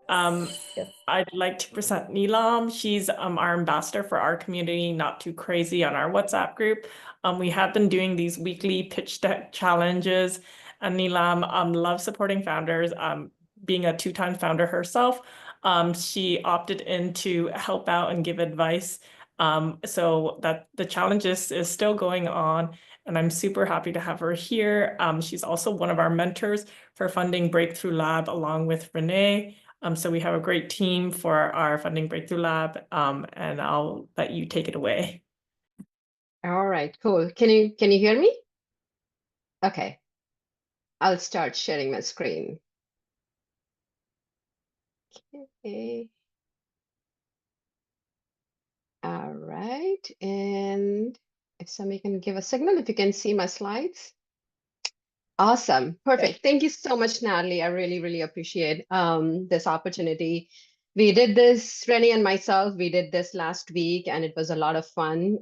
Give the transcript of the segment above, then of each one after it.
Um, Yes. I'd like to present Neelam. She's our ambassador for our community, Not Too Crazy, on our WhatsApp group. We have been doing these weekly pitch deck challenges, and Neelam loves supporting founders. Being a two-time founder herself, she opted in to help out and give advice. So that the challenges is still going on, and I'm super happy to have her here. She's also one of our mentors for Funding Breakthrough Lab, along with Renee. So we have a great team for our Funding Breakthrough Lab, and I'll let you take it away. All right, cool. Can you hear me? Okay, I'll start sharing my screen. Okay. All right, and if somebody can give a signal, if you can see my slides. Awesome. Perfect. Thank you so much, Natalie. I really, really appreciate this opportunity. We did this, Renee and myself, we did this last week, and it was a lot of fun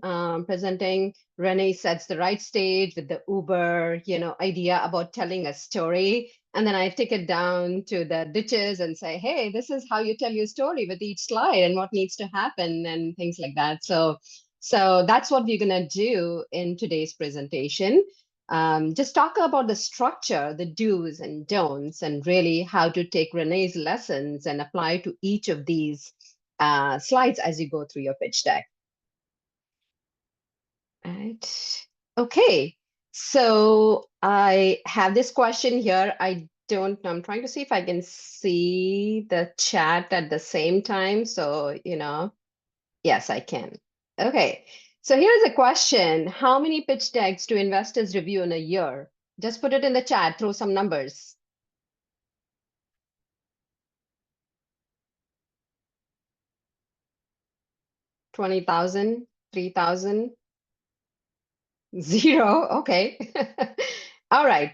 presenting. Renee sets the right stage with the Uber, idea about telling a story. And then I take it down to the ditches and say, hey, this is how you tell your story with each slide and what needs to happen and things like that. So that's what we're gonna do in today's presentation. Just talk about the structure, the do's and don'ts, and really how to take Renee's lessons and apply to each of these slides as you go through your pitch deck. Right. Okay. So I have this question here. I'm trying to see if I can see the chat at the same time. So, yes, I can. Okay. So here's a question. How many pitch decks do investors review in a year? Just put it in the chat, throw some numbers. 20,000, 3,000, 0. Okay. All right.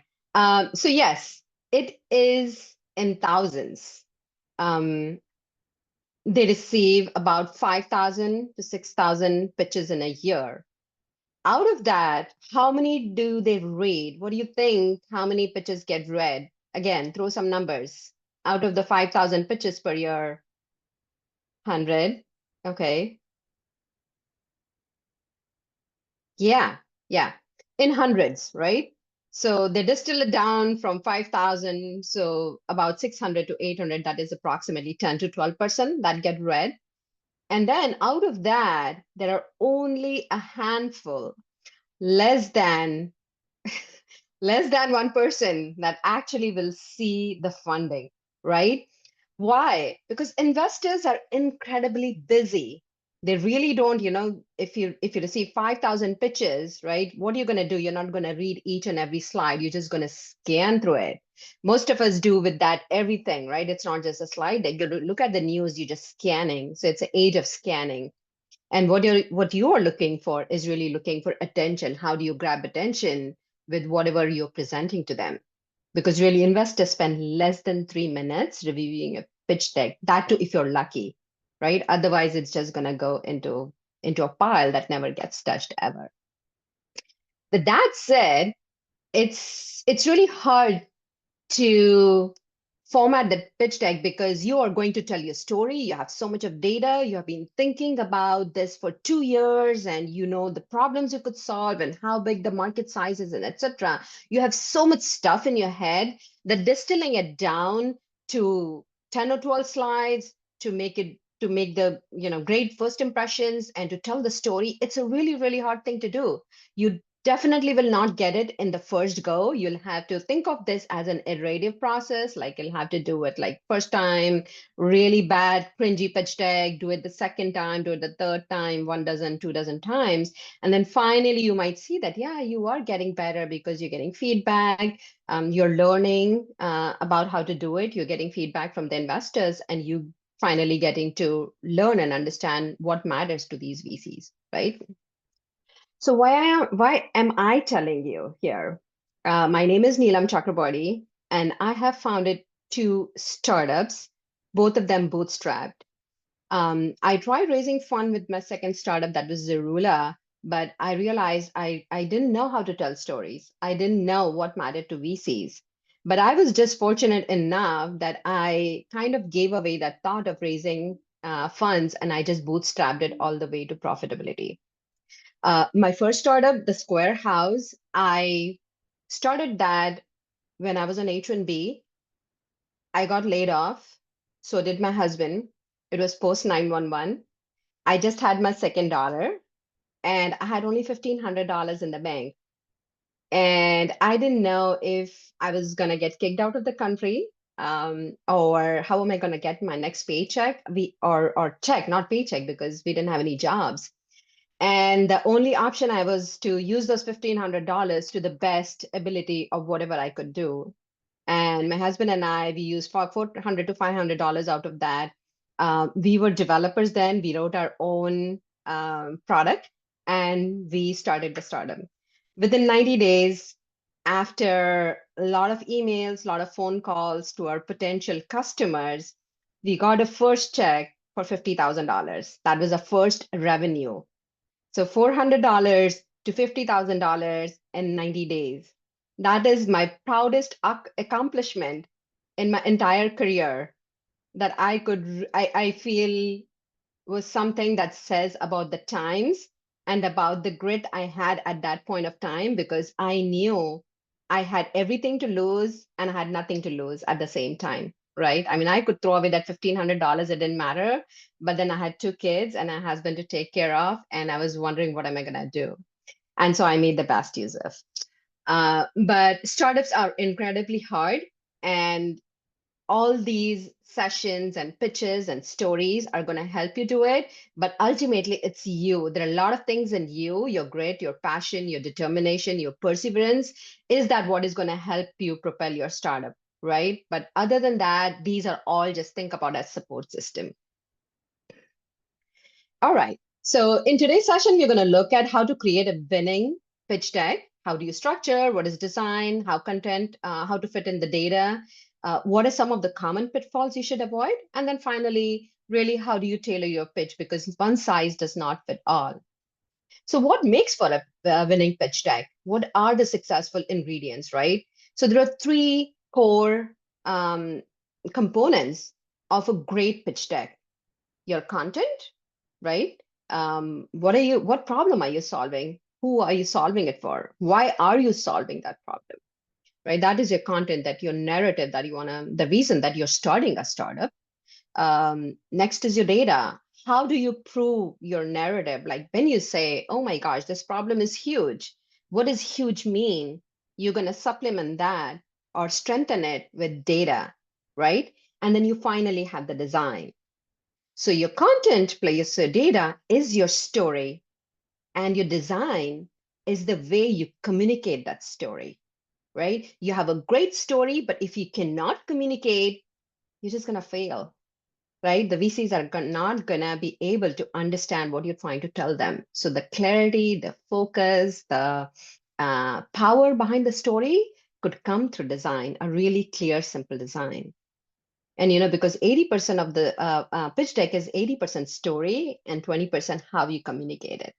So yes, it is in thousands. Um, they receive about 5,000 to 6,000 pitches in a year. Out of that, how many do they read? What do you think? How many pitches get read? Again, throw some numbers. Out of the 5,000 pitches per year, 100. Okay. Yeah, yeah. In hundreds, right? So they distill it down from 5,000. So about 600 to 800, that is approximately 10 to 12% that get read. And then out of that, there are only a handful, less than less than 1% that actually will see the funding, right? Why? Because investors are incredibly busy. They really don't, if you receive 5,000 pitches, right? What are you going to do? You're not going to read each and every slide. You're just going to scan through it. Most of us do with that everything, right? It's not just a slide deck. You look at the news, you're just scanning. So it's an age of scanning. And what you are looking for is really looking for attention. How do you grab attention with whatever you're presenting to them? Because really investors spend less than 3 minutes reviewing a pitch deck, that too if you're lucky, right? Otherwise, it's just gonna go into a pile that never gets touched ever. But that said, it's really hard to format the pitch deck because you are going to tell your story. You have so much of data. You have been thinking about this for 2 years, and you know the problems you could solve and how big the market size is, and etc. You have so much stuff in your head that distilling it down to 10 or 12 slides to make the great first impressions and to tell the story, it's a really, really hard thing to do. You definitely will not get it in the first go. You'll have to think of this as an iterative process. Like you'll have to do it like first time, really bad, cringy pitch deck, do it the second time, do it the third time, 1 dozen, 2 dozen times. And then finally you might see that, yeah, you are getting better because you're getting feedback. You're learning about how to do it. You're getting feedback from the investors and you finally getting to learn and understand what matters to these VCs, right? So why am I telling you here? My name is Neelam Chakraborty, and I have founded two startups, both of them bootstrapped. I tried raising fund with my second startup, that was Zerula, but I realized I didn't know how to tell stories. I didn't know what mattered to VCs. But I was just fortunate enough that I kind of gave away that thought of raising funds, and I just bootstrapped it all the way to profitability. My first startup, the Square House, I started that when I was on H-1B. I got laid off. So did my husband. It was post 911. I just had my second daughter, and I had only $1,500 in the bank. And I didn't know if I was going to get kicked out of the country, or how am I going to get my next paycheck? Or check, not paycheck, because we didn't have any jobs. And the only option I was to use those $1,500 to the best ability of whatever I could do. And my husband and I, we used $400 to $500 out of that. We were developers then. We wrote our own product, and we started the startup. Within 90 days, after a lot of emails, a lot of phone calls to our potential customers, we got a first check for $50,000. That was a first revenue. So $400 to $50,000 in 90 days. That is my proudest accomplishment in my entire career, that I feel was something that says about the times and about the grit I had at that point of time, because I knew I had everything to lose and I had nothing to lose at the same time, right? I mean, I could throw away that $1,500, it didn't matter, but then I had two kids and a husband to take care of, and I was wondering, what am I going to do? And so I made the best use of. But startups are incredibly hard, and all these sessions and pitches and stories are going to help you do it. But ultimately, it's you. There are a lot of things in you, your grit, your passion, your determination, your perseverance. Is that what is going to help you propel your startup, right? But other than that, these are all just think about as support system. All right. So in today's session, we're going to look at how to create a winning pitch deck. How do you structure? What is design? How content? How to fit in the data? What are some of the common pitfalls you should avoid? And then finally, really, how do you tailor your pitch? Because one size does not fit all. So what makes for a winning pitch deck? What are the successful ingredients, right? So there are three core components of a great pitch deck. Your content, right? What problem are you solving? Who are you solving it for? Why are you solving that problem? Right? That is your content, that your narrative that you the reason that you're starting a startup. Next is your data. How do you prove your narrative? Like when you say, oh my gosh, this problem is huge. What does huge mean? You're going to supplement that or strengthen it with data, right? And then you finally have the design. So your content plus your data is your story, and your design is the way you communicate that story, right? You have a great story, but if you cannot communicate, you're just going to fail, right? The VCs are not going to be able to understand what you're trying to tell them. So the clarity, the focus, the power behind the story could come through design, a really clear, simple design. And because 80% of the pitch deck is 80% story and 20% how you communicate it.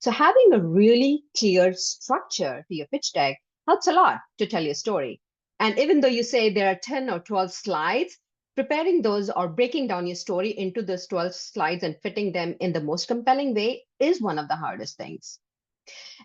So having a really clear structure to your pitch deck helps a lot to tell your story. And even though you say there are 10 or 12 slides, preparing those or breaking down your story into those 12 slides and fitting them in the most compelling way is one of the hardest things.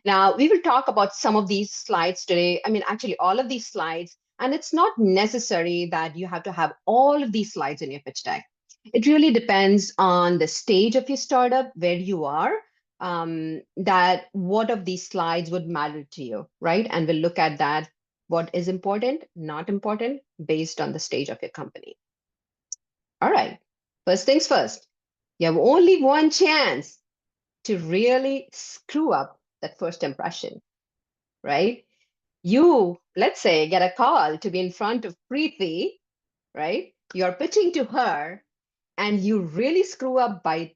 Now, we will talk about some of these slides today. I mean, actually, all of these slides. And it's not necessary that you have to have all of these slides in your pitch deck. It really depends on the stage of your startup, where you are, that what of these slides would matter to you, right? And we'll look at that, what is important, not important, based on the stage of your company. All right, first things first, you have only one chance to really screw up that first impression, right? You, let's say, get a call to be in front of Preeti, right? You're pitching to her, and you really screw up by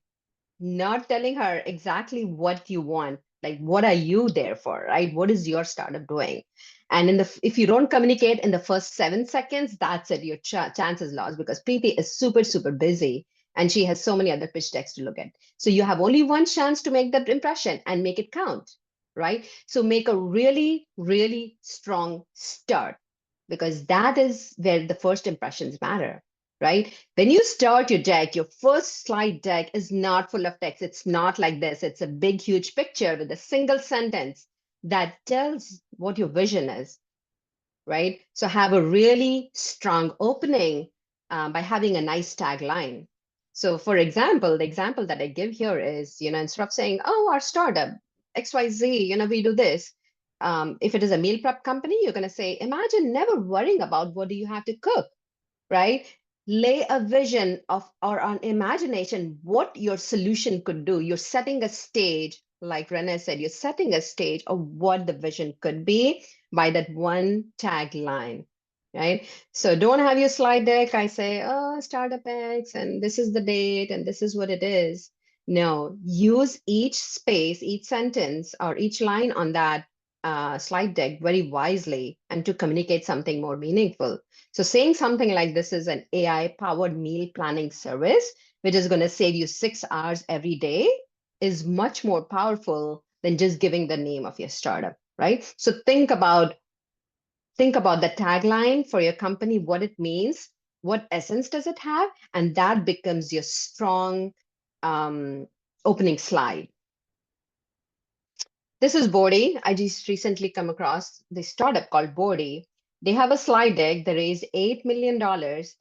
not telling her exactly what you want. Like, what are you there for, right? What is your startup doing? And if you don't communicate in the first 7 seconds, that's it. Your chance is lost, because Preeti is super, super busy and she has so many other pitch decks to look at. So you have only one chance to make that impression and make it count, right? So make a really, really strong start, because that is where the first impressions matter, right? When you start your deck, your first slide deck is not full of text. It's not like this. It's a big, huge picture with a single sentence that tells what your vision is, right? So have a really strong opening by having a nice tagline. So for example, the example that I give here is, instead of saying, oh, our startup, XYZ, we do this. If it is a meal prep company, you're going to say, imagine never worrying about what do you have to cook, right? Lay a vision of or an imagination what your solution could do. You're setting a stage, like Renee said, you're setting a stage of what the vision could be by that one tagline, right? So don't have your slide deck. I say, oh, Startup X, and this is the date, and this is what it is. No, use each space, each sentence, or each line on that slide deck very wisely and to communicate something more meaningful. So saying something like this is an AI powered meal planning service, which is going to save you 6 hours every day, is much more powerful than just giving the name of your startup, right? So think about the tagline for your company, what it means, what essence does it have, and that becomes your strong opening slide. This is Bordy. I just recently come across this startup called Bordy. They have a slide deck. They raised $8 million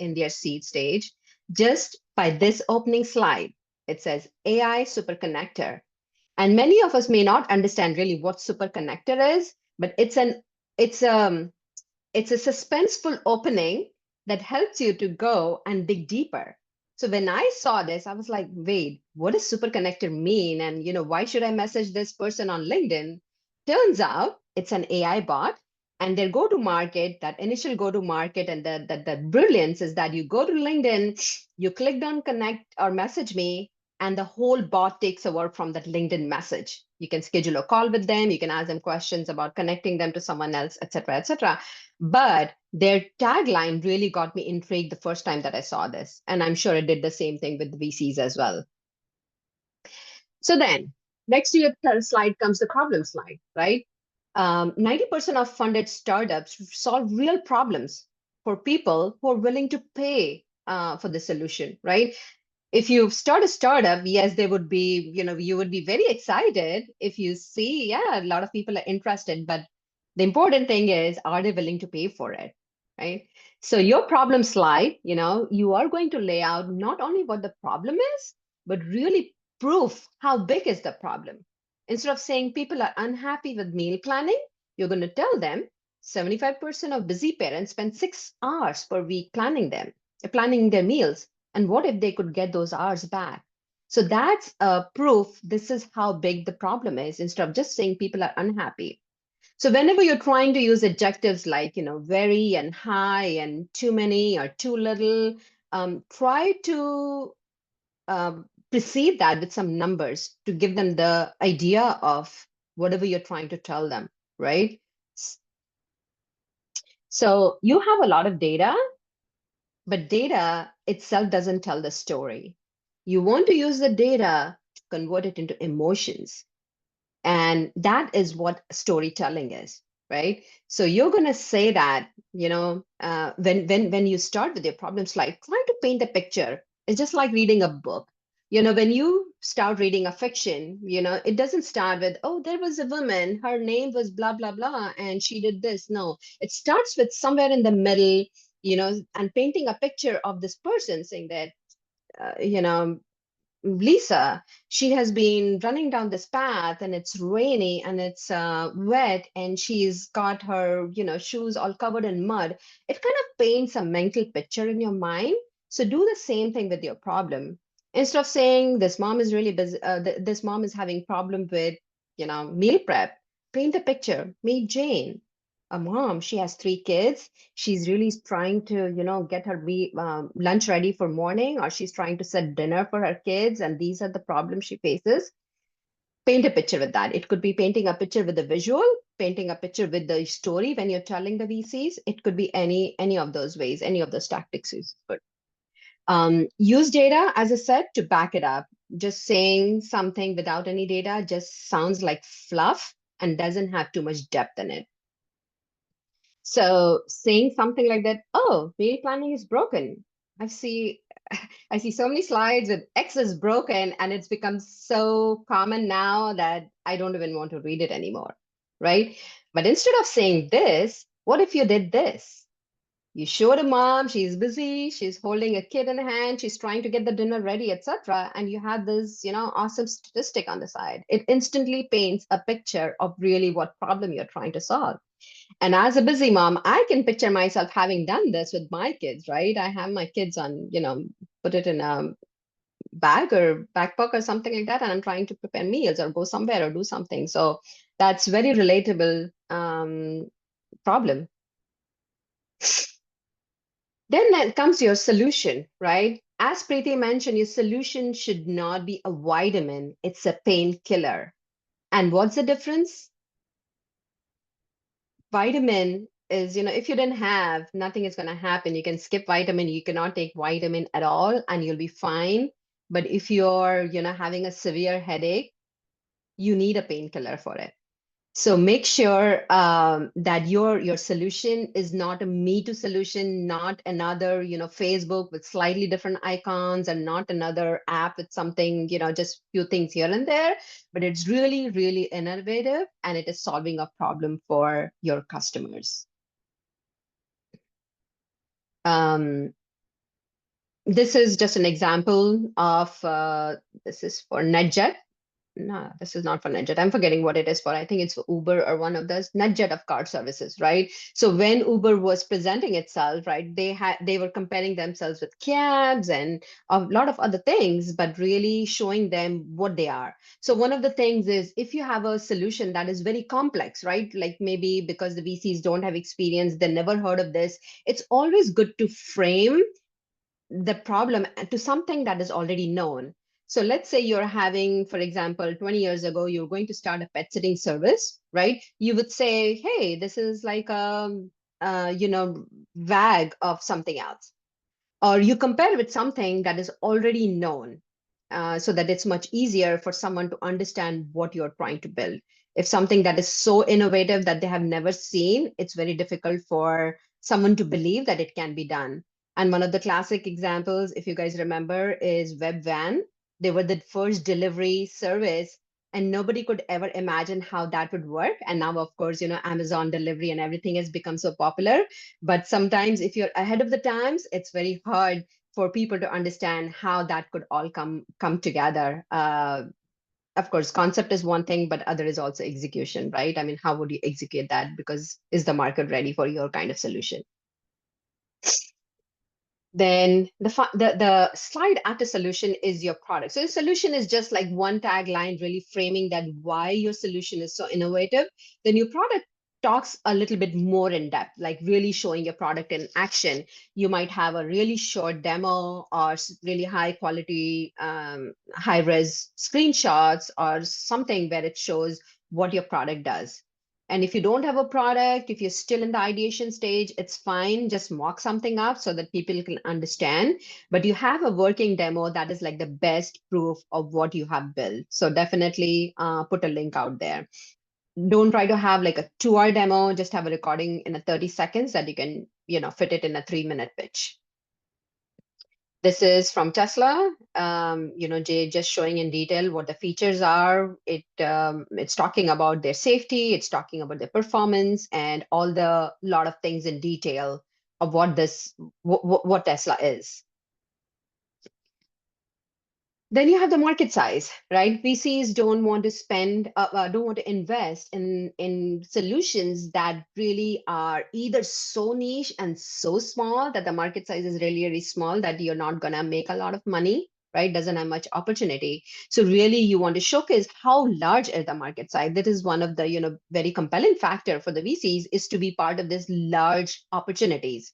in their seed stage just by this opening slide. It says AI super connector. And many of us may not understand really what super connector is, but it's a suspenseful opening that helps you to go and dig deeper. So when I saw this, I was like, wait, what does super connector mean? And why should I message this person on LinkedIn? Turns out it's an AI bot, and their go-to-market, that initial go-to-market, and the brilliance is that you go to LinkedIn, you clicked on connect or message me, and the whole bot takes over from that LinkedIn message. You can schedule a call with them, you can ask them questions about connecting them to someone else, etc., etc. But their tagline really got me intrigued the first time that I saw this. And I'm sure it did the same thing with the VCs as well. So then, next to your slide comes the problem slide, right? 90% of funded startups solve real problems for people who are willing to pay for the solution, right? If you start a startup, yes, they would be, you would be very excited if you see, yeah, a lot of people are interested, but the important thing is, are they willing to pay for it, right? So your problem slide, you are going to lay out not only what the problem is, but really proof how big is the problem. Instead of saying people are unhappy with meal planning, you're going to tell them 75% of busy parents spend 6 hours per week planning their meals. And what if they could get those hours back? So that's proof this is how big the problem is, instead of just saying people are unhappy. So whenever you're trying to use adjectives like, very and high and too many or too little, try to precede that with some numbers to give them the idea of whatever you're trying to tell them, right? So you have a lot of data, but data itself doesn't tell the story. You want to use the data to convert it into emotions. And that is what storytelling is, right? So you're going to say that, when you start with your problem slide, try to paint a picture. It's just like reading a book. When you start reading a fiction, it doesn't start with, oh, there was a woman, her name was blah, blah, blah, and she did this. No, it starts with somewhere in the middle, and painting a picture of this person saying that, Lisa, she has been running down this path and it's rainy and it's wet and she's got her, shoes all covered in mud. It kind of paints a mental picture in your mind. So do the same thing with your problem. Instead of saying this mom is really busy, this mom is having problem with, meal prep, paint a picture. Meet Jane, a mom. She has 3 kids. She's really trying to, get her lunch ready for morning, or she's trying to set dinner for her kids, and these are the problems she faces. Paint a picture with that. It could be painting a picture with the visual, painting a picture with the story when you're telling the VCs. It could be any of those ways, any of those tactics is good. Use data, as I said, to back it up. Just saying something without any data just sounds like fluff. and doesn't have too much depth in it. So saying something like that, oh, meal planning is broken. I see I see so many slides with X is broken, and it's become so common now that I don't even want to read it anymore, right? But instead of saying this, what if you did this? You showed a mom, she's busy, she's holding a kid in hand, she's trying to get the dinner ready, etc. And you have this, awesome statistic on the side. It instantly paints a picture of really what problem you're trying to solve. And as a busy mom, I can picture myself having done this with my kids, right? I have my kids on, put it in a bag or backpack or something like that, and I'm trying to prepare meals or go somewhere or do something. So that's very relatable problem. Then comes your solution, right? As Preeti mentioned, your solution should not be a vitamin, it's a painkiller. And what's the difference? Vitamin is, if you didn't have, nothing is going to happen. You can skip vitamin, you cannot take vitamin at all, and you'll be fine. But if you're, having a severe headache, you need a painkiller for it. So make sure that your solution is not a Me Too solution, not another, Facebook with slightly different icons, and not another app with something, just few things here and there, but it's really, really innovative, and it is solving a problem for your customers. This is just an example of, this is for NetJet. No, this is not for NetJet. I'm forgetting what it is for. I think it's for Uber or one of those. NetJet of car services, right? So when Uber was presenting itself, right, they were comparing themselves with cabs and a lot of other things, but really showing them what they are. So one of the things is, if you have a solution that is very complex, right? Like maybe because the VCs don't have experience, they never heard of this. It's always good to frame the problem to something that is already known. So let's say you're having, for example, 20 years ago, you're going to start a pet sitting service, right? You would say, hey, this is like VAG of something else. Or you compare with something that is already known, so that it's much easier for someone to understand what you're trying to build. If something that is so innovative that they have never seen, it's very difficult for someone to believe that it can be done. And one of the classic examples, if you guys remember, is Webvan. They were the first delivery service, and nobody could ever imagine how that would work. And now, of course, Amazon delivery and everything has become so popular. But sometimes if you're ahead of the times, it's very hard for people to understand how that could all come together. Of course, concept is one thing, but other is also execution, right? I mean, how would you execute that? Because is the market ready for your kind of solution? Then the slide after solution is your product. So the solution is just like one tagline, really framing that why your solution is so innovative. The new product talks a little bit more in depth, like really showing your product in action. You might have a really short demo or really high quality, high res screenshots or something where it shows what your product does. And if you don't have a product, if you're still in the ideation stage, it's fine. Just mock something up so that people can understand. But you have a working demo that is like the best proof of what you have built. So definitely put a link out there. Don't try to have like a 2-hour demo. Just have a recording in a 30 seconds that you can, fit it in a 3-minute pitch. This is from Tesla. Jay just showing in detail what the features are. It's talking about their safety, it's talking about their performance, and all the lot of things in detail of what Tesla is. Then you have the market size, right? VCs don't want to don't want to invest in solutions that really are either so niche and so small that the market size is really, really small that you're not gonna make a lot of money, right? Doesn't have much opportunity. So really, you want to showcase how large is the market size. That is one of the very compelling factor for the VCs is to be part of this large opportunities.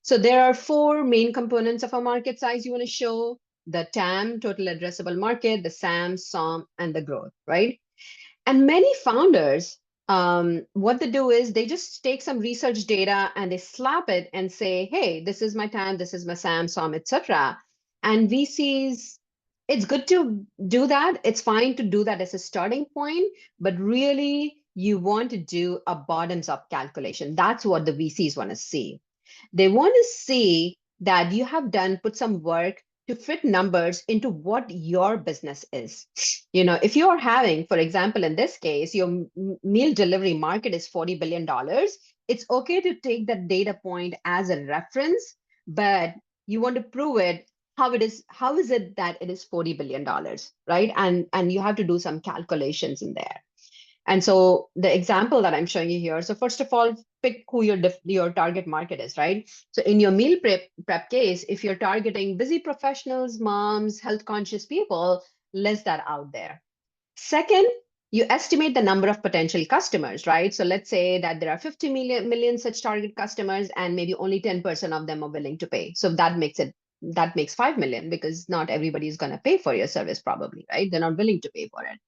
So there are 4 main components of a market size you want to show: the TAM, total addressable market, the SAM, SOM, and the growth, right? And many founders, what they do is they just take some research data and they slap it and say, hey, this is my TAM, this is my SAM, SOM, etc. And VCs, it's good to do that. It's fine to do that as a starting point, but really you want to do a bottoms up calculation. That's what the VCs want to see. They want to see that you have put some work to fit numbers into what your business is. If you are having, for example, in this case, your meal delivery market is $40 billion, it's okay to take that data point as a reference, but you want to prove it how is it that it is $40 billion, right? And you have to do some calculations in there. And so the example that I'm showing you here, so first of all, pick who your target market is, right? So in your meal prep case, if you're targeting busy professionals, moms, health conscious people, list that out there. Second, you estimate the number of potential customers, right? So let's say that there are 50 million such target customers and maybe only 10% of them are willing to pay. So that makes 5 million, because not everybody is going to pay for your service probably, right? They're not willing to pay for it.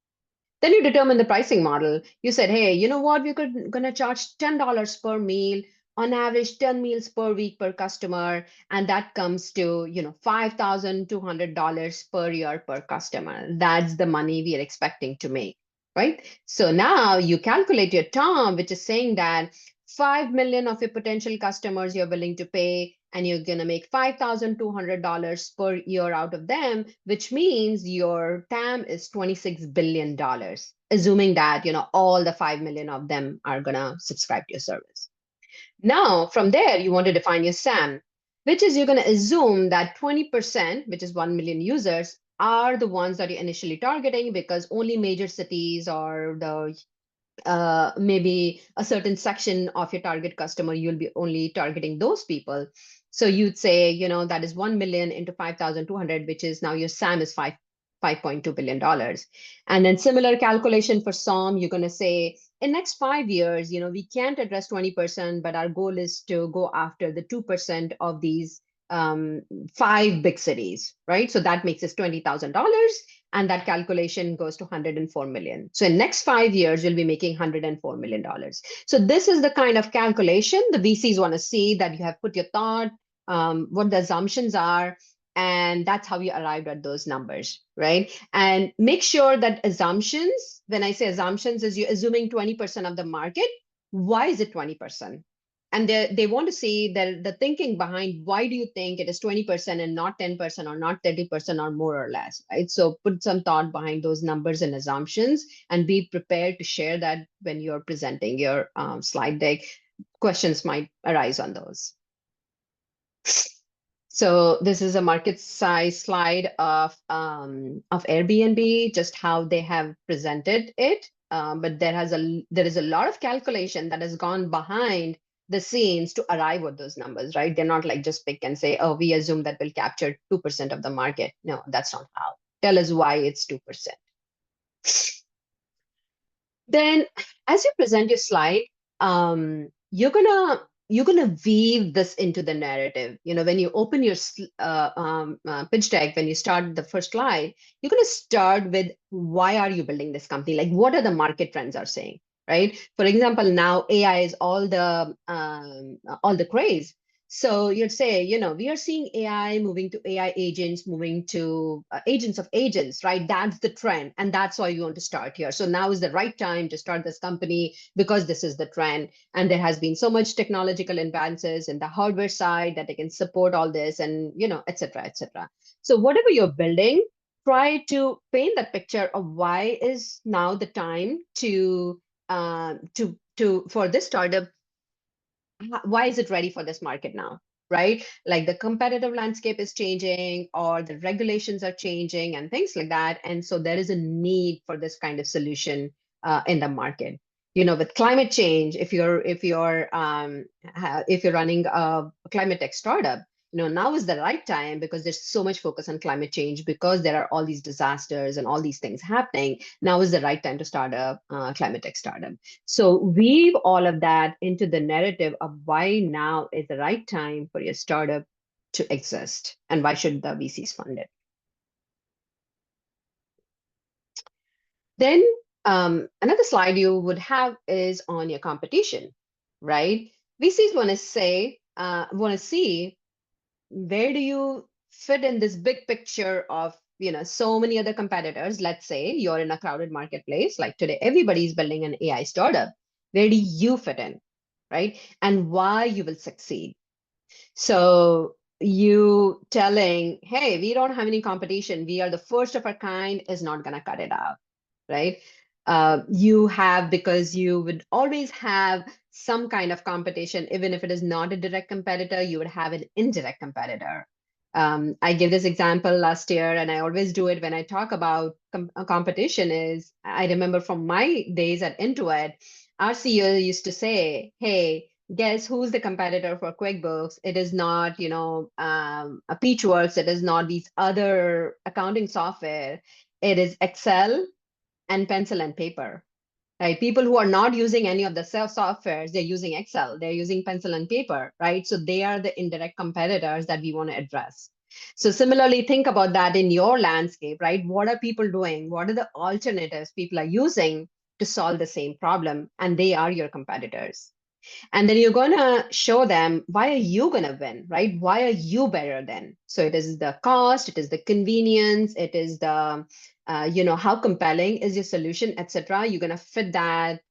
Then you determine the pricing model. You said, hey, you know what? We're going to charge $10 per meal, on average 10 meals per week per customer. And that comes to, $5,200 per year per customer. That's the money we are expecting to make, right? So now you calculate your TOM, which is saying that 5 million of your potential customers you're willing to pay, and you're going to make $5,200 per year out of them, which means your TAM is $26 billion, assuming that, all the 5 million of them are going to subscribe to your service. Now, from there, you want to define your SAM, which is you're going to assume that 20%, which is 1 million users, are the ones that you're initially targeting, because only major cities or the maybe a certain section of your target customer, you'll be only targeting those people. So you'd say, that is 1 million into 5,200, which is now your SAM is $5.2 billion. And then similar calculation for SOM, you're going to say in next 5 years, we can't address 20%, but our goal is to go after the 2% of these 5 big cities, right? So that makes us $20,000. And that calculation goes to 104 million. So in next 5 years, you'll be making $104 million. So this is the kind of calculation the VCs want to see, that you have put your thought, what the assumptions are, and that's how you arrived at those numbers, right? And make sure that assumptions, when I say assumptions, is you're assuming 20% of the market. Why is it 20%? And they want to see the thinking behind, why do you think it is 20% and not 10% or not 30% or more or less, right? So put some thought behind those numbers and assumptions, and be prepared to share that when you're presenting your slide deck. Questions might arise on those. So this is a market size slide of Airbnb, just how they have presented it. But there is a lot of calculation that has gone behind the scenes to arrive at those numbers, right? They're not like just pick and say, oh, we assume that we'll capture 2% of the market. No, that's not how. Tell us why it's 2%. Then as you present your slide, you're gonna weave this into the narrative. When you open your pitch deck, when you start the first slide, you're gonna start with, why are you building this company? Like, what are the market trends are saying, right? For example, now AI is all the craze. So you'd say, we are seeing AI moving to AI agents, moving to agents of agents, right? That's the trend. And that's why we want to start here. So now is the right time to start this company, because this is the trend. And there has been so much technological advances in the hardware side that they can support all this, and, et cetera, et cetera. So whatever you're building, try to paint that picture of why is now the time for this startup. Why is it ready for this market now, right? Like the competitive landscape is changing, or the regulations are changing and things like that. And so there is a need for this kind of solution in the market. With climate change, if you're running a climate tech startup, now is the right time, because there's so much focus on climate change, because there are all these disasters and all these things happening. Now is the right time to start a climate tech startup. So weave all of that into the narrative of why now is the right time for your startup to exist, and why should the VCs fund it. Then another slide you would have is on your competition, right? VCs want to see, where do you fit in this big picture of so many other competitors. Let's say you're in a crowded marketplace, like today, everybody's building an AI startup. Where do you fit in, right? And why you will succeed. So you telling, hey, we don't have any competition, we are the first of our kind, is not going to cut it out, right? You have, because you would always have some kind of competition, even if it is not a direct competitor, you would have an indirect competitor. I gave this example last year, and I always do it when I talk about competition. Is I remember from my days at Intuit, our CEO used to say, "Hey, guess who's the competitor for QuickBooks? It is not, a Peachworks. It is not these other accounting software. It is Excel and pencil and paper, right? People who are not using any of the softwares, they're using Excel, they're using pencil and paper, right? So they are the indirect competitors that we want to address. So similarly, think about that in your landscape, right? What are people doing? What are the alternatives people are using to solve the same problem? And they are your competitors. And then you're going to show them, why are you going to win, right? Why are you better than? So it is the cost, it is the convenience, it is the how compelling is your solution, etc. You're going to fit that.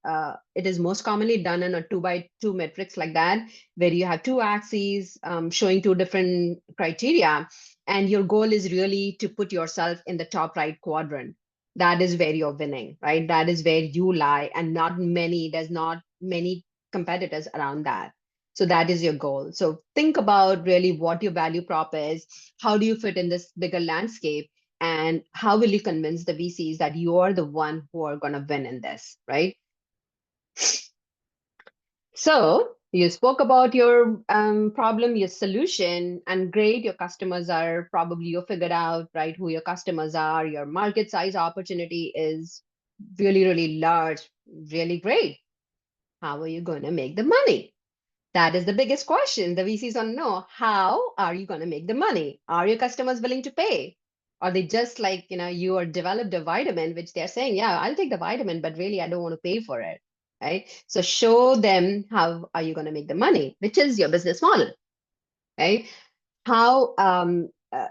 It is most commonly done in a 2x2 matrix like that, where you have two axes showing two different criteria, and your goal is really to put yourself in the top right quadrant. That is where you're winning, right? That is where you lie, and there's not many competitors around that. So that is your goal. So think about really what your value prop is. How do you fit in this bigger landscape? And how will you convince the VCs that you're the one who are going to win in this, right? So you spoke about your problem, your solution, and great. Your customers are probably, you figured out, right, who your customers are. Your market size opportunity is really, really large, really great. How are you going to make the money? That is the biggest question. The VCs want to know, how are you going to make the money? Are your customers willing to pay? Are they just like, you are developed a vitamin, which they're saying, yeah, I'll take the vitamin, but really I don't want to pay for it, right? So show them how are you going to make the money, which is your business model, right? How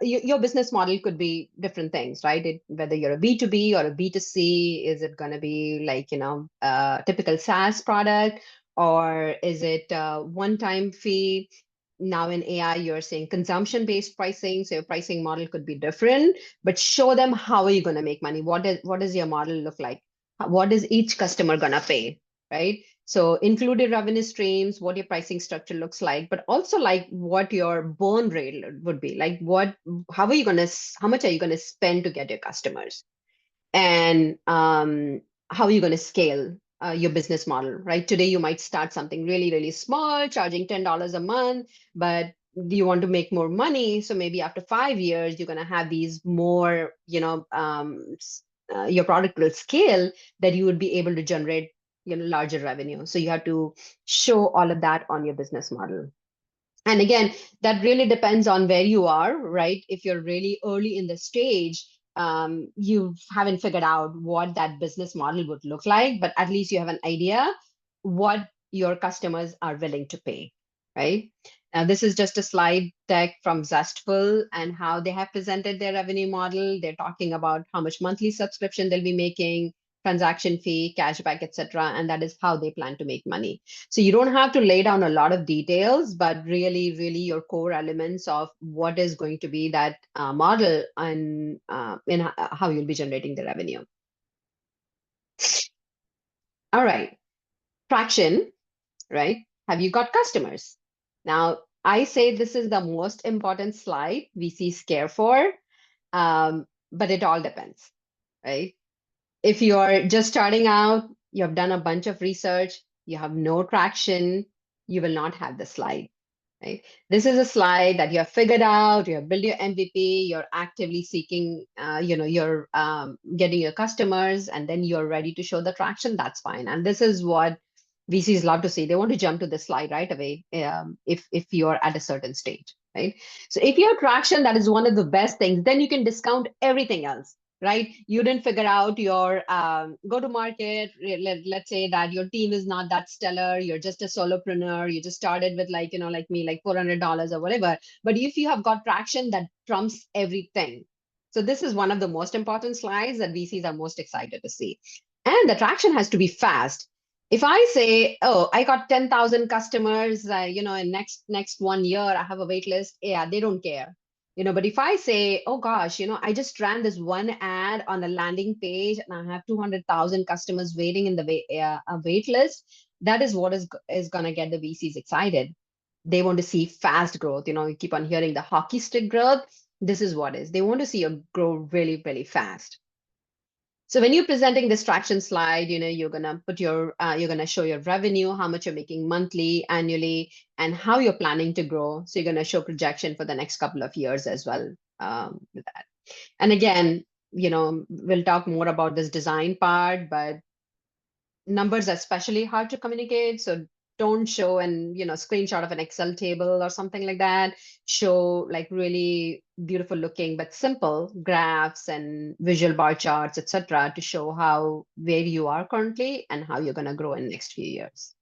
your business model could be different things, right? Whether you're a B2B or a B2C, is it going to be like, typical SaaS product, or is it a one-time fee? Now in AI, you're saying consumption-based pricing, so your pricing model could be different, but show them how are you going to make money? What does your model look like? What is each customer going to pay, right? So included revenue streams, what your pricing structure looks like, but also like what your burn rate would be. Like how much are you going to spend to get your customers? And how are you going to scale your business model, right? Today, you might start something really, really small, charging $10 a month, but you want to make more money. So maybe after 5 years, you're going to have these more, your product will scale, that you would be able to generate larger revenue. So you have to show all of that on your business model. And again, that really depends on where you are, right? If you're really early in the stage, you haven't figured out what that business model would look like, but at least you have an idea what your customers are willing to pay, right? Now, this is just a slide deck from Zestful and how they have presented their revenue model. They're talking about how much monthly subscription they'll be making, transaction fee, cashback, etc., and that is how they plan to make money. So you don't have to lay down a lot of details, but really, really your core elements of what is going to be that model and in how you'll be generating the revenue. All right, traction, right? Have you got customers? Now, I say this is the most important slide VCs care for, but it all depends, right? If you're just starting out, you have done a bunch of research, you have no traction, you will not have the slide, right? This is a slide that you have figured out, you have built your MVP, you're actively seeking, you're getting your customers, and then you're ready to show the traction, that's fine. And this is what VCs love to see. They want to jump to the slide right away if you're at a certain stage, right? So if you have traction, that is one of the best things. Then you can discount everything else, right? You didn't figure out your go-to-market. Let's say that your team is not that stellar. You're just a solopreneur. You just started with like me, like $400 or whatever. But if you have got traction, that trumps everything. So this is one of the most important slides that VCs are most excited to see. And the traction has to be fast. If I say, oh, I got 10,000 customers, in next 1 year, I have a wait list. Yeah, they don't care. But if I say, oh gosh, I just ran this one ad on a landing page and I have 200,000 customers waiting in the wait list, that is what is going to get the VCs excited. They want to see fast growth. You keep on hearing the hockey stick growth. This is what is. They want to see you grow really, really fast. So when you're presenting this traction slide, you're gonna you're gonna show your revenue, how much you're making monthly, annually, and how you're planning to grow. So you're gonna show projection for the next couple of years as well with that. And again, we'll talk more about this design part, but numbers are especially hard to communicate. So don't show an screenshot of an Excel table or something like that. Show like really beautiful looking but simple graphs and visual bar charts, etc., to show how where you are currently and how you're going to grow in the next few years.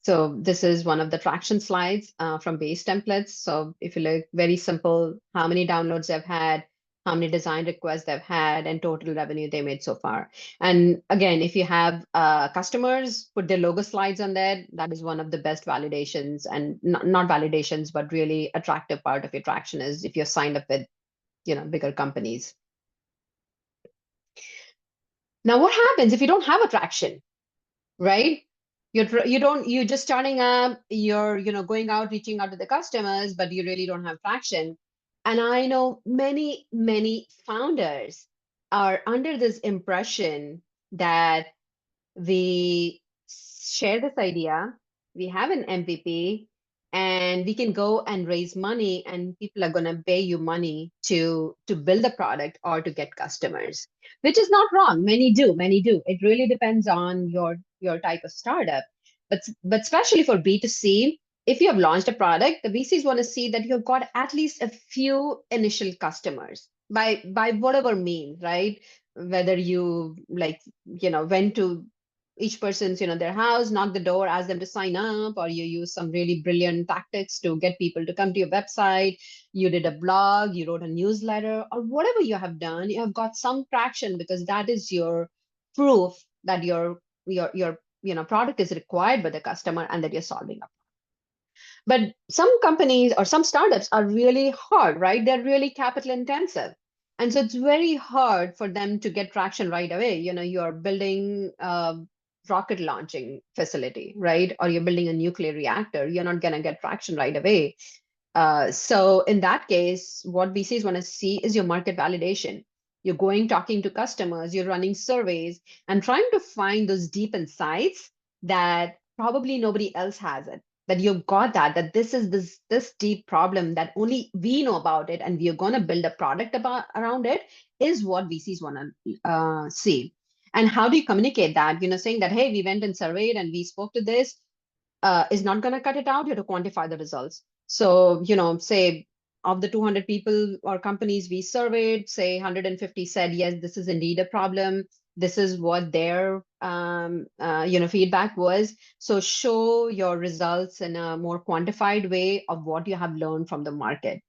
So this is one of the traction slides from base templates. So if you look, very simple, how many downloads they've had, how many design requests they've had, and total revenue they made so far. And again, if you have customers, put their logo slides on there. That is one of the best validations, and not validations, but really attractive part of your traction is if you're signed up with, bigger companies. Now, what happens if you don't have attraction, right? You're just starting up, you're going out, reaching out to the customers, but you really don't have traction. And I know many founders are under this impression that we share this idea, we have an MVP, and we can go and raise money, and people are going to pay you money to build the product or to get customers, which is not wrong. Many do. It really depends on your type of startup. But especially for B2C, if you have launched a product, the VCs want to see that you've got at least a few initial customers by whatever means, right? Whether you went to each person's their house, knock the door, ask them to sign up, or you use some really brilliant tactics to get people to come to your website, you did a blog, you wrote a newsletter, or whatever you have done, you have got some traction because that is your proof that your product is required by the customer and that you're solving up. But some companies or some startups are really hard, right? They're really capital intensive, and so it's very hard for them to get traction right away. You're building rocket launching facility, right? Or you're building a nuclear reactor, you're not going to get traction right away. So in that case, what VCs want to see is your market validation. You're going, talking to customers, you're running surveys and trying to find those deep insights that probably nobody else has it. That you've got that this is this deep problem that only we know about it, and we are going to build a product around it, is what VCs want to see. And how do you communicate that? Saying that, hey, we went and surveyed and we spoke to this is not going to cut it out. You have to quantify the results. So, say of the 200 people or companies we surveyed, say 150 said, yes, this is indeed a problem. This is what their, feedback was. So show your results in a more quantified way of what you have learned from the market.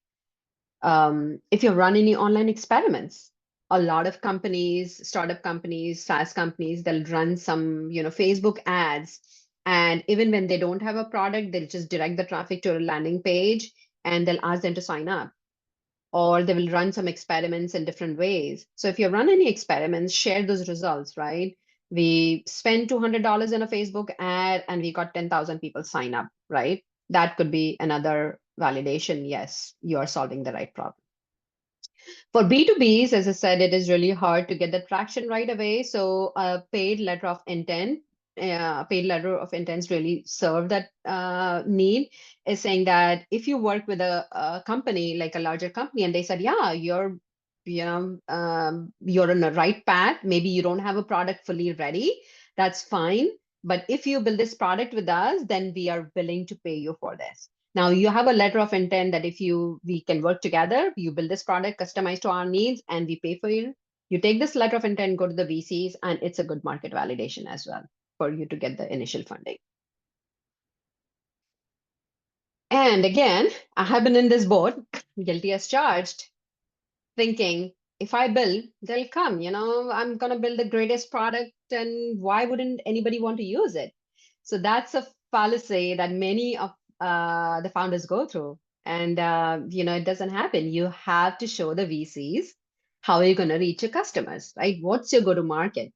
If you run any online experiments, a lot of companies, startup companies, SaaS companies, they'll run some, Facebook ads. And even when they don't have a product, they'll just direct the traffic to a landing page and they'll ask them to sign up. Or they will run some experiments in different ways. So if you run any experiments, share those results, right? We spent $200 in a Facebook ad and we got 10,000 people sign up, right? That could be another validation. Yes, you are solving the right problem. For B2Bs, as I said, it is really hard to get the traction right away. So a paid letter of intent, really serve that need, is saying that if you work with a company, like a larger company, and they said, yeah, you're in the right path. Maybe you don't have a product fully ready. That's fine. But if you build this product with us, then we are willing to pay you for this. Now you have a letter of intent that if we can work together, you build this product customized to our needs and we pay for you. You take this letter of intent, go to the VCs, and it's a good market validation as well for you to get the initial funding. And again, I have been in this boat, guilty as charged, thinking if I build, they'll come. I'm going to build the greatest product, and why wouldn't anybody want to use it? So that's a fallacy that many of the founders go through. And, it doesn't happen. You have to show the VCs how are you going to reach your customers, right? What's your go to market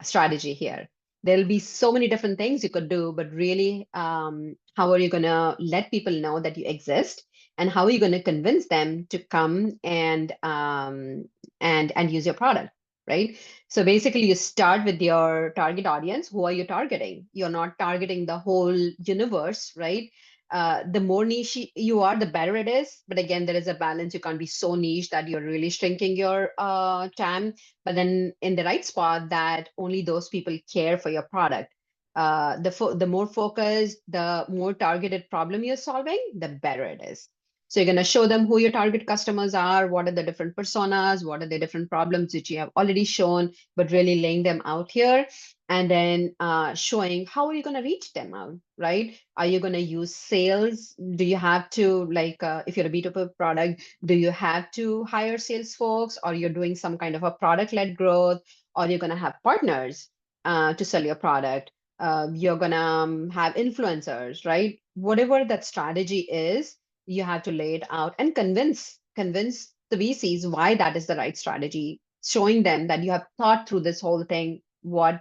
strategy here? There'll be so many different things you could do, but really, how are you going to let people know that you exist, and how are you going to convince them to come and use your product, right? So basically, you start with your target audience. Who are you targeting? You're not targeting the whole universe, right? The more niche you are, the better it is. But again, there is a balance. You can't be so niche that you're really shrinking your TAM, but then in the right spot that only those people care for your product. The more focused, the more targeted problem you're solving, the better it is. So you're going to show them who your target customers are, what are the different personas, what are the different problems that you have already shown, but really laying them out here. And then showing how are you going to reach them out, right? Are you going to use sales? Do you have to, like, if you're a B2B product, do you have to hire sales folks, or you're doing some kind of a product-led growth, or you're going to have partners to sell your product? You're going to have influencers, right? Whatever that strategy is, you have to lay it out and convince the VCs why that is the right strategy, showing them that you have thought through this whole thing, what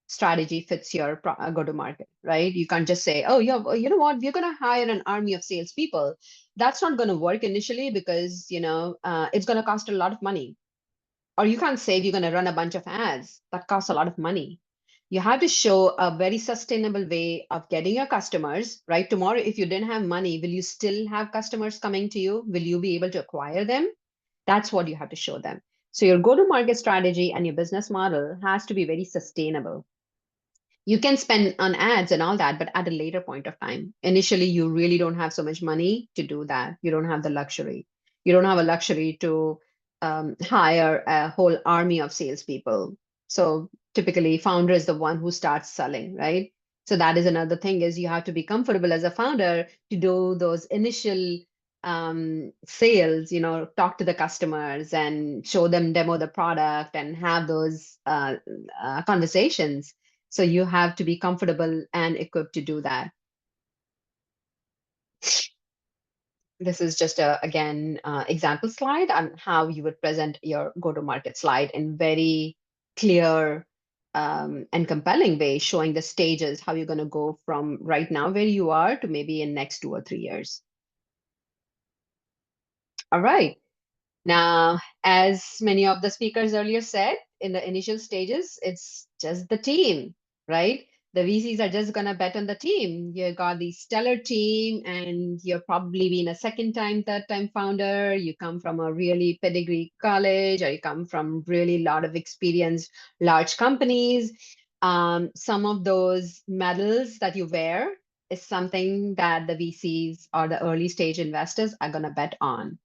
strategy fits your go-to-market, right? You can't just say, oh, yeah, well, you know what, we're going to hire an army of salespeople. That's not going to work initially, because it's going to cost a lot of money. Or you can't say you're going to run a bunch of ads that cost a lot of money. You have to show a very sustainable way of getting your customers, right? Tomorrow, if you didn't have money, will you still have customers coming to you? Will you be able to acquire them? That's what you have to show them. So your go-to-market strategy and your business model has to be very sustainable. You can spend on ads and all that, but at a later point of time. Initially, you really don't have so much money to do that. You don't have the luxury. You don't have a luxury to hire a whole army of salespeople. So typically, founder is the one who starts selling, right? So that is another thing, is you have to be comfortable as a founder to do those initial sales, talk to the customers and show them, demo the product, and have those conversations. So you have to be comfortable and equipped to do that. This is just again, example slide on how you would present your go-to-market slide in very clear and compelling way, showing the stages, how you're going to go from right now where you are to maybe in next 2 or 3 years. All right. Now, as many of the speakers earlier said, in the initial stages, it's just the team, right? The VCs are just gonna bet on the team. You got the stellar team, and you're probably been a second time, third time founder. You come from a really pedigree college, or you come from really lot of experience, large companies. Some of those medals that you wear is something that the VCs or the early stage investors are gonna bet on.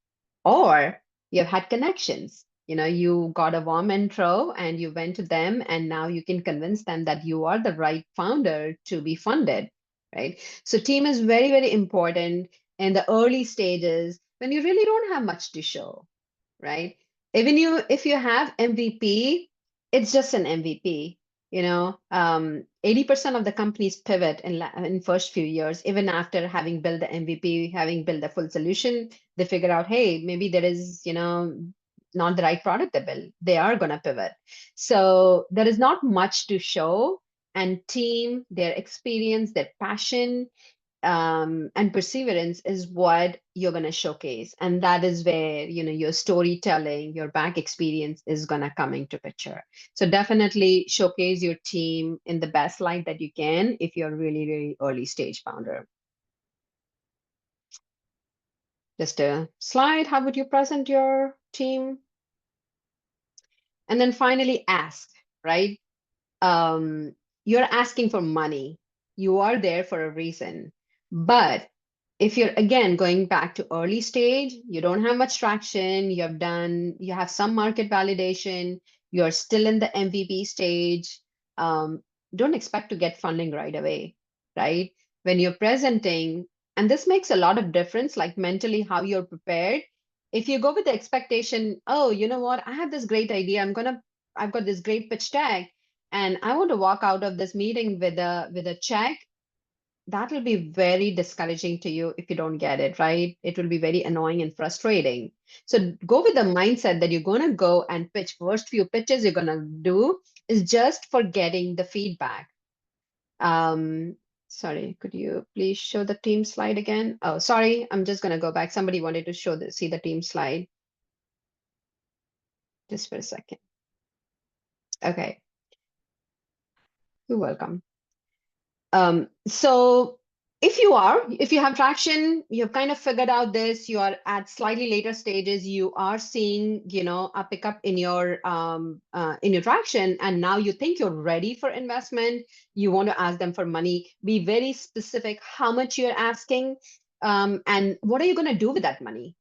Or you've had connections. You got a warm intro and you went to them, and now you can convince them that you are the right founder to be funded, right? So team is very, very important in the early stages when you really don't have much to show, right? Even if you have MVP, it's just an MVP. 80% of the companies pivot in first few years, even after having built the MVP, having built the full solution. They figure out, hey, maybe there is, not the right product they build. They are gonna pivot. So there is not much to show, and team, their experience, their passion, and perseverance is what you're going to showcase, and that is where your storytelling, your back experience is going to come into picture. So definitely showcase your team in the best light that you can if you're really, really early stage founder. Just a slide, how would you present your team? And then finally, ask, right? You're asking for money. You are there for a reason. But if you're again going back to early stage, you don't have much traction, you have some market validation, you're still in the MVP stage, don't expect to get funding right away, right? When you're presenting, And this makes a lot of difference, like mentally how you're prepared. If you go with the expectation, oh, you know what, I have this great idea. I've got this great pitch deck, and I want to walk out of this meeting with a check. That will be very discouraging to you if you don't get it, right? It will be very annoying and frustrating. So go with the mindset that you're going to go and pitch. First few pitches you're going to do is just for getting the feedback. Sorry, could you please show the team slide again? Oh, sorry, I'm just going to go back. Somebody wanted to see the team slide. Just for a second. Okay. You're welcome. So if you have traction, you've kind of figured out this, you are at slightly later stages, you are seeing, a pickup in your traction, and now you think you're ready for investment, you want to ask them for money, be very specific how much you're asking, and what are you going to do with that money?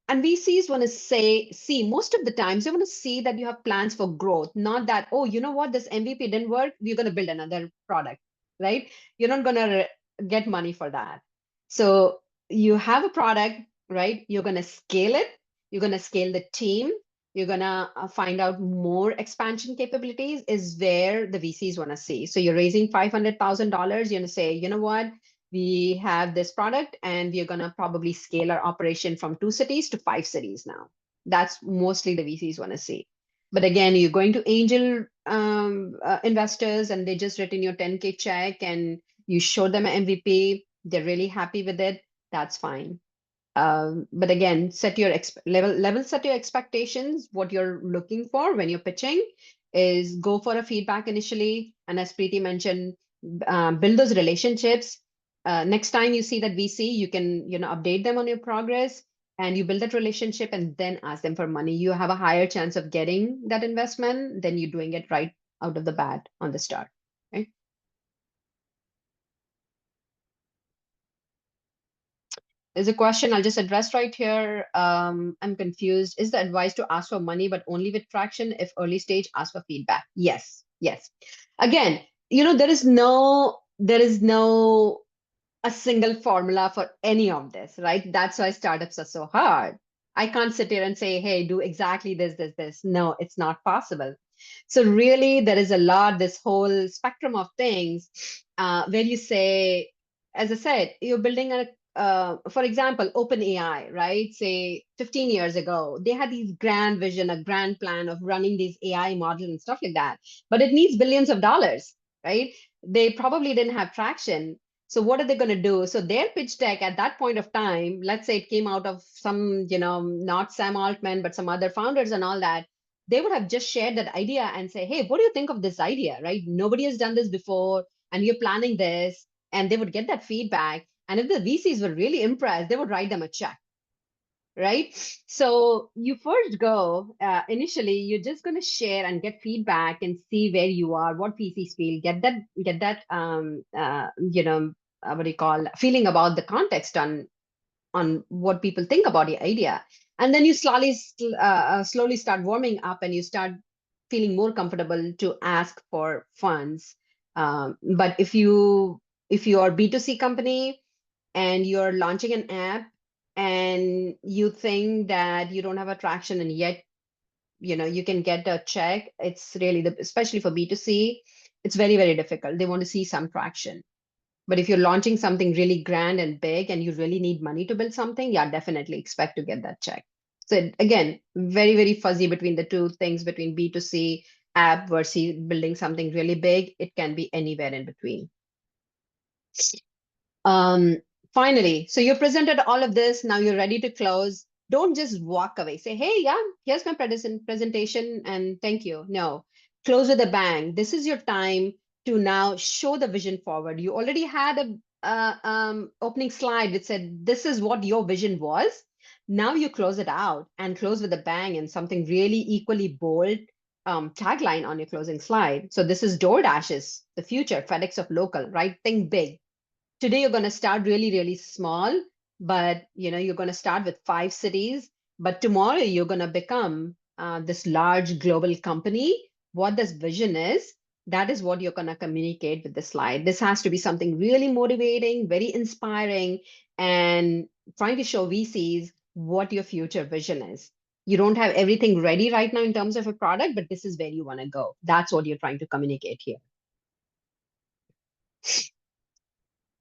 And VCs want to see most of the times they want to see that you have plans for growth, not that, oh, you know what, this MVP didn't work, we're going to build another product, right? You're not going to get money for that. So you have a product, right? You're going to scale it. You're going to scale the team. You're going to find out more expansion capabilities is where the VCs want to see. So you're raising $500,000. You're going to say, you know what? We have this product and we're going to probably scale our operation from 2 cities to 5 cities now. That's mostly the VCs want to see. But again, you're going to angel investors and they just written your 10K check and you show them an MVP, they're really happy with it, that's fine. But again, set your set your expectations. What you're looking for when you're pitching is go for a feedback initially. And as Preeti mentioned, build those relationships. Next time you see that VC, you can update them on your progress and you build that relationship and then ask them for money. You have a higher chance of getting that investment than you doing it right out of the bat on the start. Right? There's a question I'll just address right here. I'm confused. Is the advice to ask for money, but only with traction if early stage, ask for feedback? Yes, yes. Again, there is no a single formula for any of this, right? That's why startups are so hard. I can't sit here and say, hey, do exactly this, this, this. No, it's not possible. So really, there is this whole spectrum of things where you say, as I said, you're building for example, OpenAI, right? Say 15 years ago, they had these grand vision, a grand plan of running these AI models and stuff like that, but it needs billions of dollars, right? They probably didn't have traction. So what are they going to do? So their pitch deck at that point of time, let's say it came out of some, not Sam Altman, but some other founders and all that, they would have just shared that idea and say, hey, what do you think of this idea, right? Nobody has done this before, and you're planning this, and they would get that feedback. And if the VCs were really impressed, they would write them a check, right? So you first go, initially, you're just going to share and get feedback and see where you are, what VCs feel, get that, what do you call, feeling about the context on what people think about the idea. And then you slowly start warming up and you start feeling more comfortable to ask for funds. But if you are B2C company and you're launching an app and you think that you don't have attraction and yet you can get a check, it's really especially for B2C, it's very, very difficult. They want to see some traction. But if you're launching something really grand and big and you really need money to build something, yeah, definitely expect to get that check. So again, very, very fuzzy between the two things, between B2C app versus building something really big. It can be anywhere in between. Finally, so you presented all of this. Now you're ready to close. Don't just walk away. Say, hey, yeah, here's my presentation and thank you. No, close with a bang. This is your time to now show the vision forward. You already had a opening slide that said, this is what your vision was. Now you close it out and close with a bang and something really equally bold tagline on your closing slide. So this is DoorDash's the future, FedEx of local, right? Think big. Today you're going to start really, really small, but you're going to start with 5 cities, but tomorrow you're going to become this large global company. What this vision is, that is what you're going to communicate with the slide. This has to be something really motivating, very inspiring, and trying to show VCs what your future vision is. You don't have everything ready right now in terms of a product, but this is where you want to go. That's what you're trying to communicate here.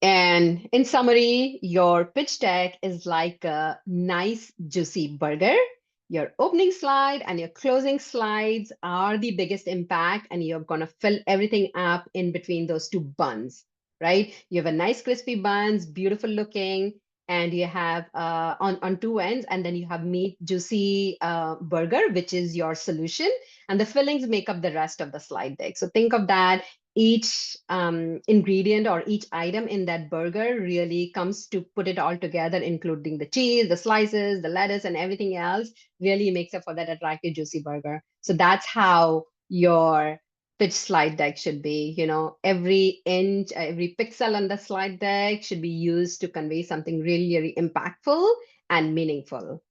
And in summary, your pitch deck is like a nice, juicy burger. Your opening slide and your closing slides are the biggest impact, and you're going to fill everything up in between those two buns, right? You have a nice, crispy buns, beautiful looking, and you have on two ends, and then you have meat, juicy burger, which is your solution. And the fillings make up the rest of the slide deck. So think of that each ingredient or each item in that burger really comes to put it all together, including the cheese, the slices, the lettuce, and everything else really makes up for that attractive, juicy burger. So that's how your pitch slide deck should be. You know, every inch, every pixel on the slide deck should be used to convey something really, really impactful and meaningful.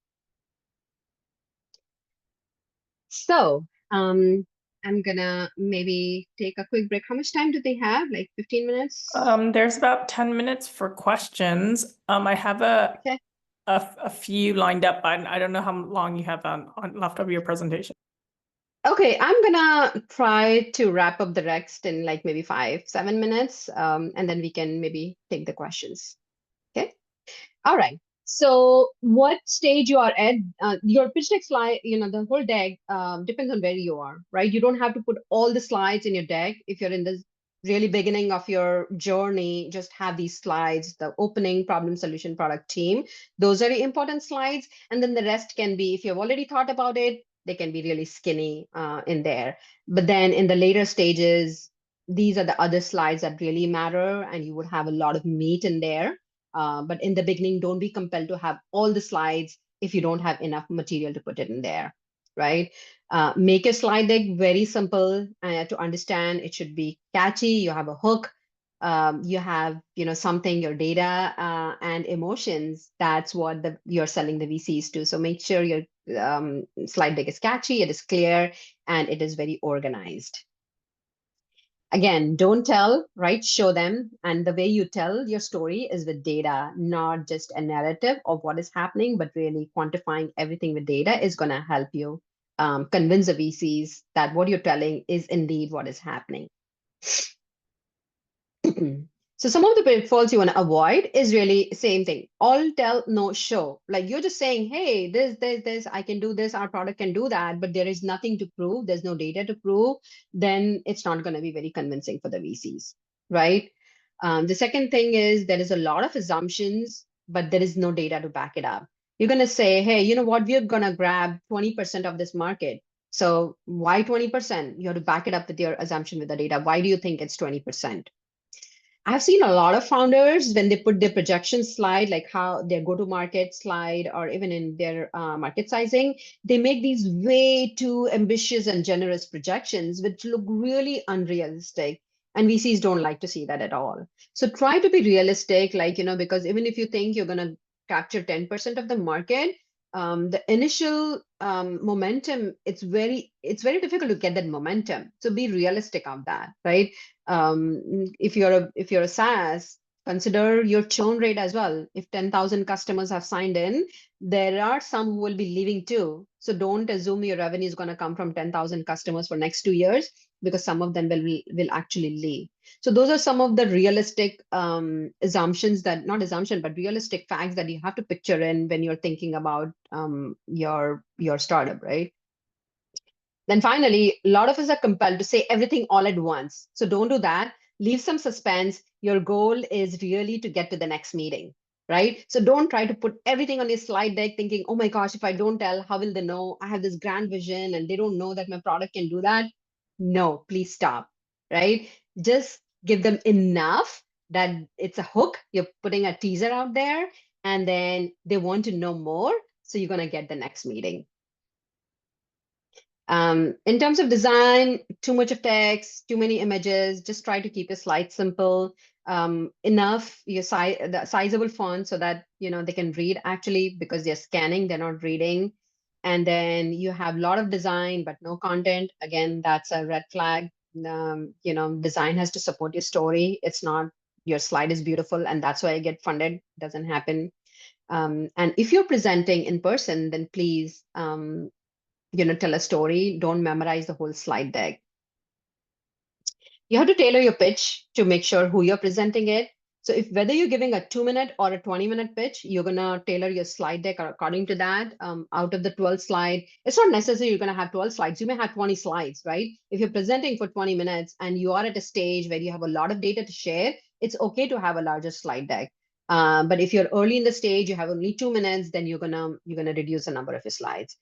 So, I'm gonna maybe take a quick break. How much time do they have? Like 15 minutes? There's about 10 minutes for questions. I have a Okay. a few lined up, but I don't know how long you have on left of your presentation. Okay, I'm gonna try to wrap up the rest in like maybe 5-7 minutes, and then we can maybe take the questions. Okay. All right. So what stage you are at, your pitch deck slide, you know, the whole deck depends on where you are, right? You don't have to put all the slides in your deck. If you're in the really beginning of your journey, just have these slides, the opening, problem, solution, product, team. Those are the important slides. And then the rest can be, if you've already thought about it, they can be really skinny in there. But then in the later stages, these are the other slides that really matter, and you would have a lot of meat in there. But in the beginning, don't be compelled to have all the slides if you don't have enough material to put it in there, right? Make a slide deck very simple to understand. It should be catchy. You have a hook. You have, you know, something, your data and emotions. That's what you're selling the VCs to. So make sure your slide deck is catchy, it is clear, and it is very organized. Again, don't tell, right? Show them. And the way you tell your story is with data, not just a narrative of what is happening, but really quantifying everything with data is going to help you convince the VCs that what you're telling is indeed what is happening. So some of the pitfalls you want to avoid is really same thing. All tell, no show. Like you're just saying, hey, this, I can do this, our product can do that, but there is nothing to prove. There's no data to prove. Then it's not going to be very convincing for the VCs, right? The second thing is there is a lot of assumptions, but there is no data to back it up. You're going to say, hey, you know what? We're going to grab 20% of this market. So why 20%? You have to back it up with your assumption with the data. Why do you think it's 20%? I've seen a lot of founders when they put their projection slide, like how their go-to-market slide, or even in their market sizing, they make these way too ambitious and generous projections, which look really unrealistic. And VCs don't like to see that at all. So try to be realistic, like, you know, because even if you think you're going to capture 10% of the market, the initial momentum, it's very difficult to get that momentum. So be realistic of that, right? If you're a SaaS, consider your churn rate as well. If 10,000 customers have signed in, there are some who will be leaving too. So don't assume your revenue is going to come from 10,000 customers for next 2 years, because some of them will actually leave. So those are some of the realistic assumptions, that not assumption, but realistic facts that you have to picture in when you're thinking about your startup, right? Then finally, a lot of us are compelled to say everything all at once. So don't do that. Leave some suspense. Your goal is really to get to the next meeting, right? So don't try to put everything on your slide deck thinking, oh my gosh, if I don't tell, how will they know I have this grand vision and they don't know that my product can do that? No, please stop, right? Just give them enough that it's a hook. You're putting a teaser out there, and then they want to know more. So you're going to get the next meeting. In terms of design, too much of text, too many images, just try to keep your slides simple, enough the sizable font so that, you know, they can read actually, because they're scanning, they're not reading. And then you have a lot of design, but no content. Again, that's a red flag. design has to support your story. It's not your slide is beautiful and that's why I get funded. Doesn't happen. And if you're presenting in person, then please, tell a story. Don't memorize the whole slide deck. You have to tailor your pitch to make sure who you're presenting it. So if whether you're giving a 2-minute or a 20-minute pitch, you're gonna tailor your slide deck according to that. Out of the 12 slide, it's not necessary you're gonna have 12 slides. You may have 20 slides, right? If you're presenting for 20 minutes and you are at a stage where you have a lot of data to share, it's okay to have a larger slide deck. But if you're early in the stage, you have only 2 minutes, then you're gonna reduce the number of your slides.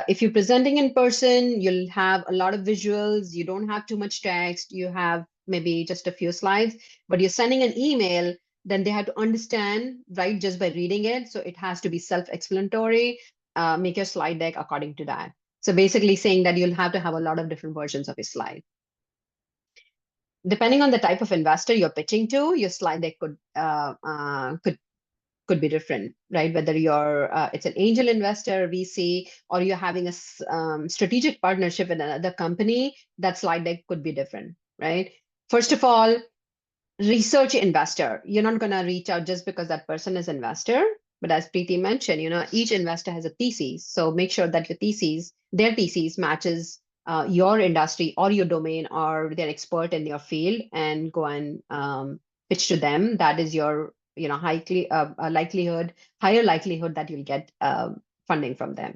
If you're presenting in person, you'll have a lot of visuals. You don't have too much text. You have maybe just a few slides, but you're sending an email, then they have to understand, right, just by reading it. So it has to be self-explanatory. Make your slide deck according to that. So basically saying that you'll have to have a lot of different versions of your slide. Depending on the type of investor you're pitching to, your slide deck could be different, right? Whether you're it's an angel investor, VC, or you're having a strategic partnership with another company, that slide deck could be different, right? First of all, research investor. You're not going to reach out just because that person is investor. But as Preeti mentioned, each investor has a thesis. So make sure that their thesis matches your industry or your domain or their expert in your field, and go and pitch to them. That is your higher likelihood that you'll get funding from them.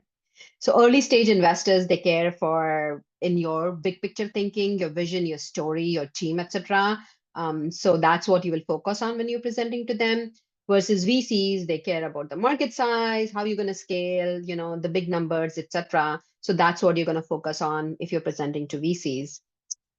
So early stage investors, they care for in your big picture thinking, your vision, your story, your team, etc. So that's what you will focus on when you're presenting to them. Versus VCs, they care about the market size, how you're going to scale, the big numbers, etc. So that's what you're going to focus on if you're presenting to VCs.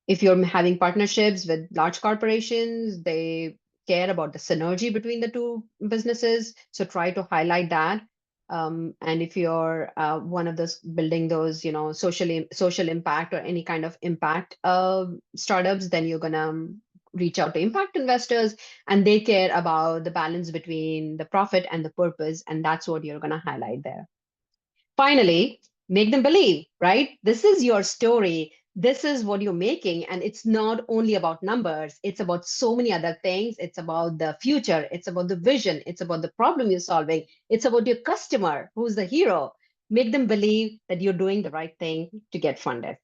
If you're having partnerships with large corporations, they care about the synergy between the two businesses. So try to highlight that. And if you're one of those building those, social impact or any kind of impact startups, then you're gonna reach out to impact investors, and they care about the balance between the profit and the purpose, and that's what you're gonna highlight there. Finally, make them believe, right? This is your story. This is what you're making. And it's not only about numbers, it's about so many other things. It's about the future. It's about the vision. It's about the problem you're solving. It's about your customer, who's the hero. Make them believe that you're doing the right thing to get funded.